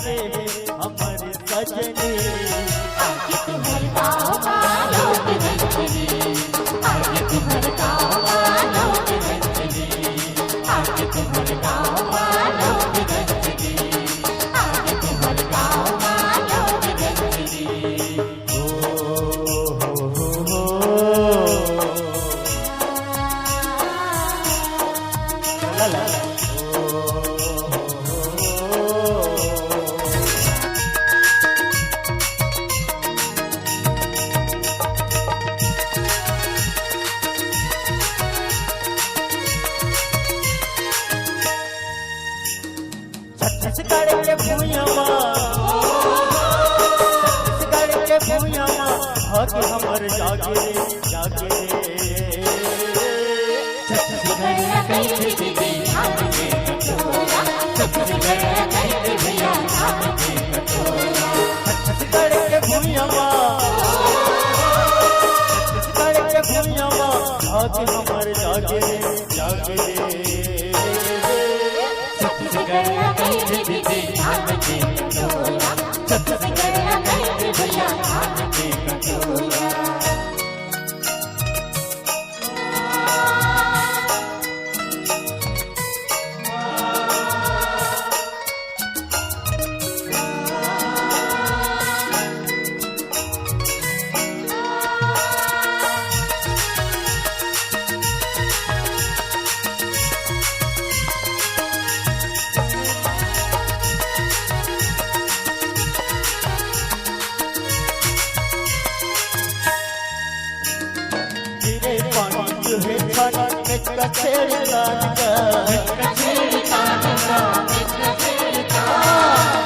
के हमारे सजनी। आगे तुम्हारे गाँव वालों के रंजनी, आगे तुम्हारे गाँव वालों के रंजनी, आगे तुम्हारे गाँव वालों के रंजनी, आगे तुम्हारे गाँव वालों के रंजनी। ला ला ला छत्तीसगढ़ के भूयमा, छत्तीसगढ़ के भूयमा हक हमर जागे जागे। छत्तीसगढ़ कई दीदी धाम के कटोरा, छत्तीसगढ़ कई भैया धाम के कटोरा। छत्तीसगढ़ के भूयमा, छत्तीसगढ़ के भूयमा हक हमर जागे जागे। छत्तीसगढ़ कई दीदी धाम के कटोरा, छत्तीसगढ़ कई भैया धाम के कटोरा। कचेरी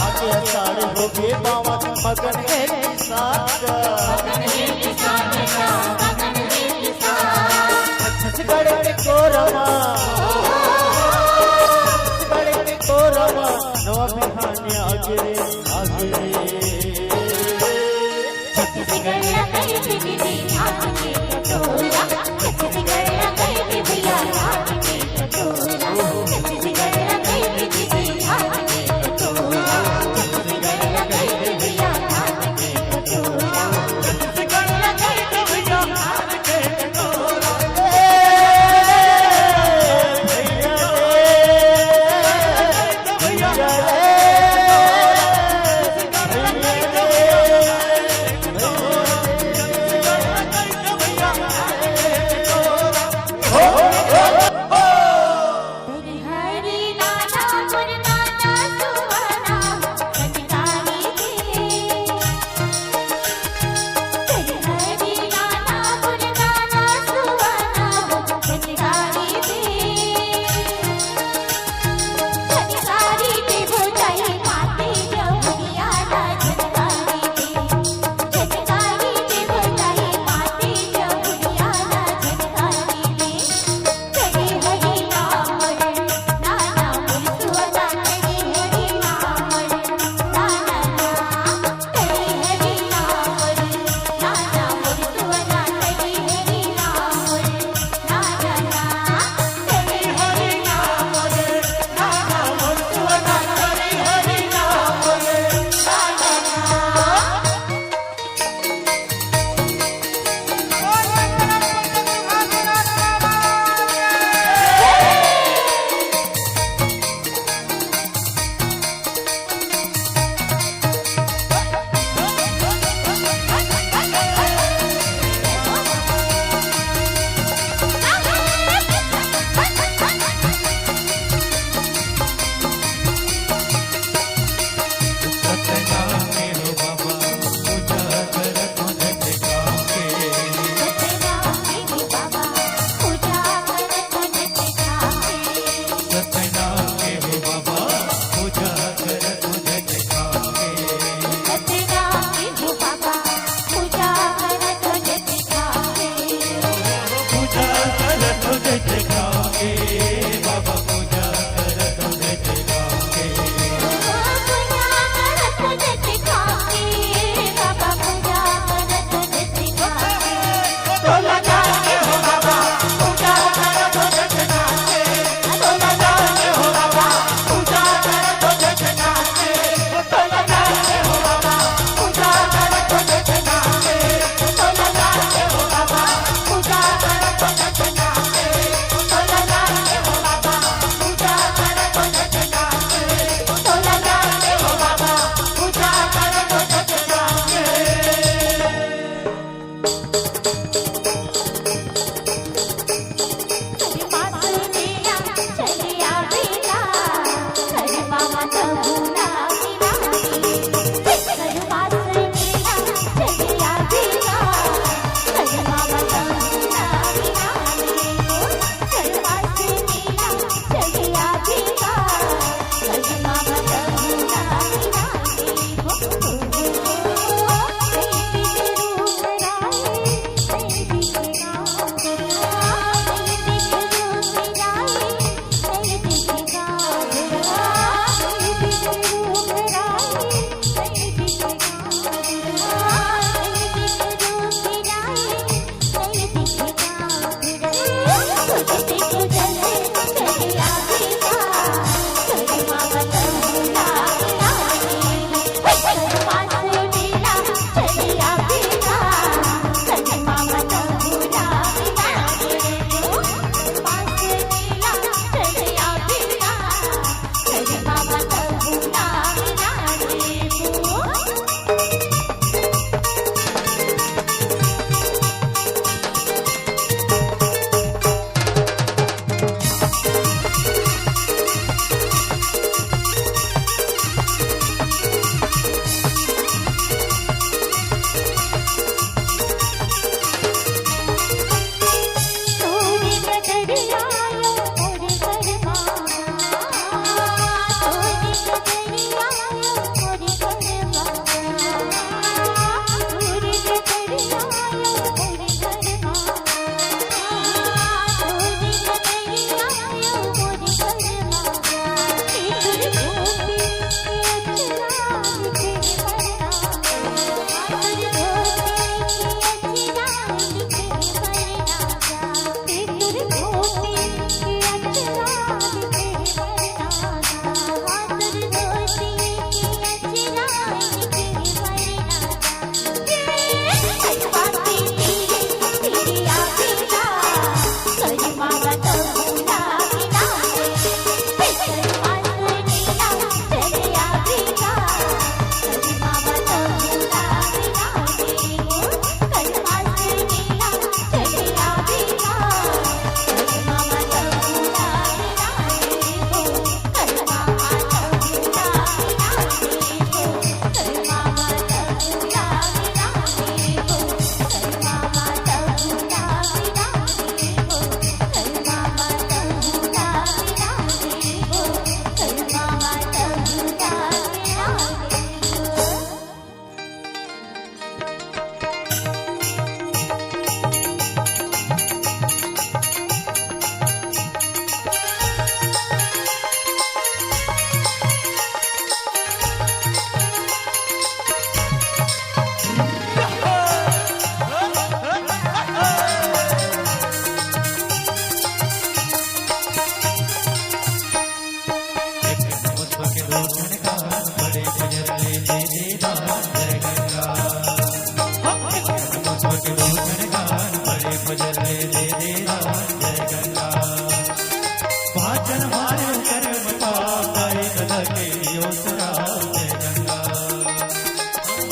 आगे सारे हो गए बावन मगन है छत्तीसगढ़ के कोरमा, छत्तीसगढ़ के कोरमा नवा बिहानी आगे आगे। छत्तीसगढ़ कई दीदी धाम के कटोरा, छत्तीसगढ़ कई भैया धाम के कटोरा, छत्तीसगढ़ कई दीदी धाम के कटोरा, छत्तीसगढ़ कई भैया धाम के कटोरा, छत्तीसगढ़ कई भैया धाम के कटोरा। भैया बड़े भजरले दे दे दान जय गंगा मुस्बक रोधन गान बड़े भजरले दे दे दान जय गंगा वाचन मारे कर्म पाई लगे योसरा जय गंगा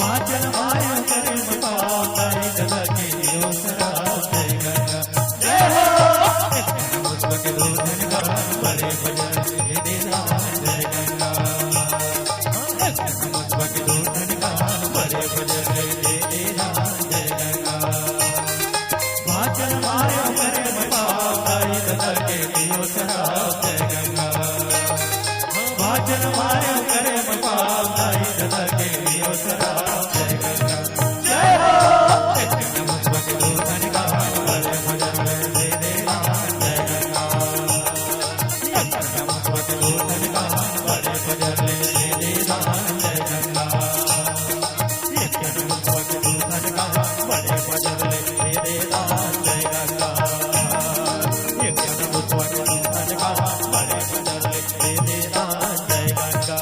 वाचन मारे कर्म पाई लगे योसरा जय गंगा जय हो मुस्बक रोधन गान बड़े भजरले दे दे दान जय गंगा मुस्बक रोधन गान बड़े भजरले दे दे दान जय गंगा वाचन मारे कर्म पाई लगे योसरा जय गंगा वाचन मारे कर्म पाई लगे योसरा जय गंगा जय हो मुस्बक रोधन गान बड़े भजरले दे दे दान जय गंगा मुस्बक रोधन गान बड़े भजरले दे दे दान जय गंगा मुस्बक रोधन गान बड़े भजरले दे दे दान जय गंगा मुस्बक रोधन गान बड़े भजरले दे दे दान जय गंगा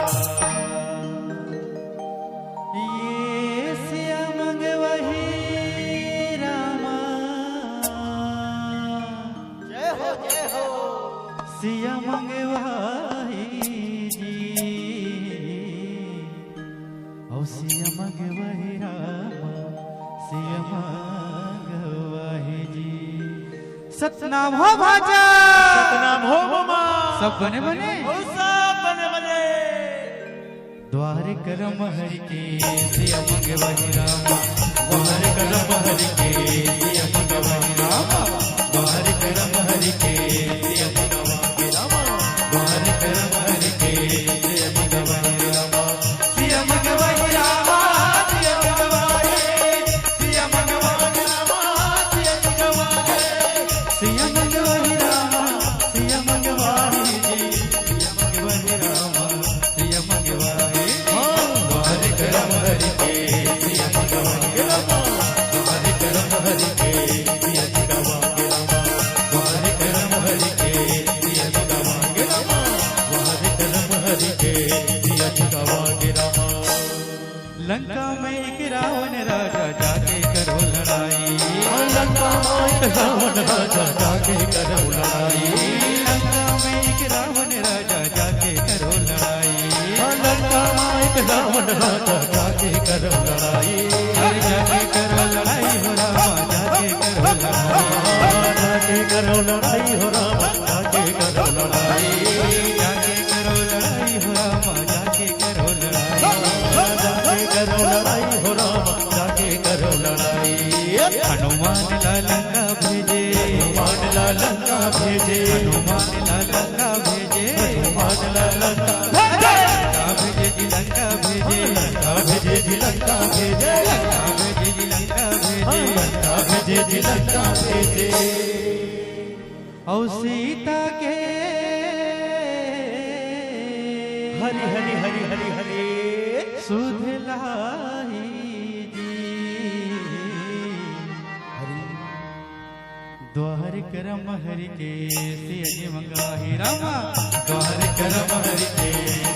ये सिया मंगवही रामा जय हो सिया मंगवाही जी औ सिया मंगवही रामा सिया मंगवाही जी सतनाम हो भाजा सतनाम हो ममा सब बने बने सब बने बने द्वार करम हरि के सिया मंगवही रामा द्वार करम हरि के सिय मंगवाहि रामा द्वार करम हरि के सिय मंगवाहि रामा द्वार करम हरि के सिय मंगवाहि रामा सिय मंगवाहि रामा सिय मंगवाहि सिय मंगवाहि रामा सिय मंगवाहि सिया मंगवही रामा सिया मंगवाही जी सिय मंगवाहि रामा सिय मंगवाहि द्वार करम हरि के सिय मंगवाहि रामा द्वार करम हरि के सिय मंगवाहि रामा द्वार करम हरि के सिय मंगवाहि रामा द्वार करम हरि के सिय मंगवाहि रामा लंका में एक रावण राजा जाके करो लड़ाई लंका माई रावण राजा जाके करो लड़ाई लंका में एक रावण राजा जाके करो लड़ाई लंका माई रावण राजा जाके करो लड़ाई अरे जाके करो लड़ाई हो रामा जाके करो लड़ाई जाके करो लड़ाई हो रामा जाके करो लड़ाई जाके करो लड़ाई हो रामा जाके करो लड़ाई जाके करो लड़ाई हो रामा जाके करो लड़ाई हनुमान लंका भेजे हनुमान लंका भेजे हनुमान लंका भेजे हनुमान लंका भेजे जी लंका भेजे भेजे जी लंका भेजे भेजे जी लंका भेजे लंका भेजे जी लंका भेजे और सीता के हरि हरि हरि हरि हरि सुध लाई जी द्वार करम हरि के सिय मंगवाहि रामा द्वार करम हरि के